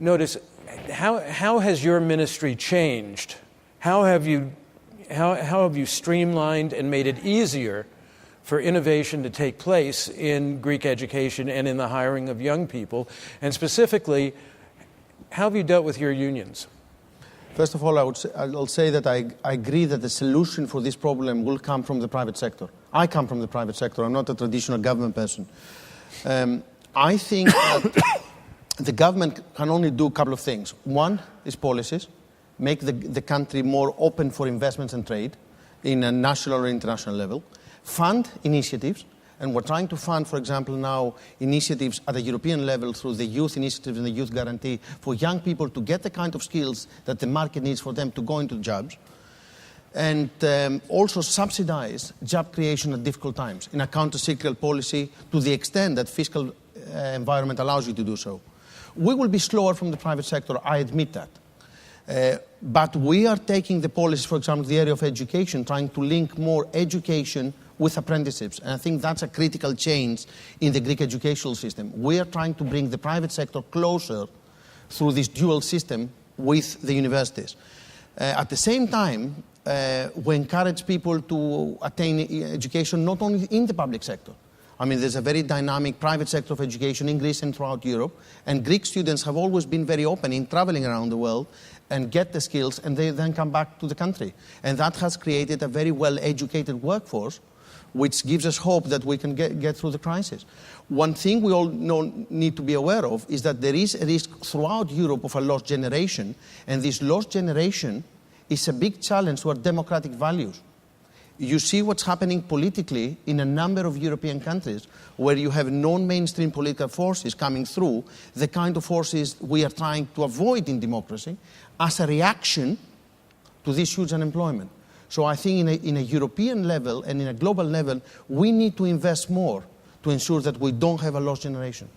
notice, how has your ministry changed? How have you streamlined and made it easier for innovation to take place in Greek education and in the hiring of young people? And specifically, how have you dealt with your unions? First of all, I'll say that I agree that the solution for this problem will come from the private sector. I come from the private sector. I'm not a traditional government person. I think that the government can only do a couple of things. One is policies, make the country more open for investments and trade in a national or international level, fund initiatives, and we're trying to fund, for example, now initiatives at a European level through the youth initiatives and the youth guarantee for young people to get the kind of skills that the market needs for them to go into jobs, and also subsidize job creation at difficult times in a counter-cyclical policy to the extent that fiscal environment allows you to do so. We will be slower from the private sector, I admit that. But we are taking the policies, for example, the area of education, trying to link more education with apprenticeships. And I think that's a critical change in the Greek educational system. We are trying to bring the private sector closer through this dual system with the universities. At the same time, we encourage people to attain education not only in the public sector. I mean, there's a very dynamic private sector of education in Greece and throughout Europe, and Greek students have always been very open in traveling around the world and get the skills, and they then come back to the country. And that has created a very well-educated workforce, which gives us hope that we can get through the crisis. One thing we all need to be aware of is that there is a risk throughout Europe of a lost generation, and this lost generation is a big challenge to our democratic values. You see what's happening politically in a number of European countries where you have non-mainstream political forces coming through, the kind of forces we are trying to avoid in democracy as a reaction to this huge unemployment. So I think in a European level and in a global level, we need to invest more to ensure that we don't have a lost generation.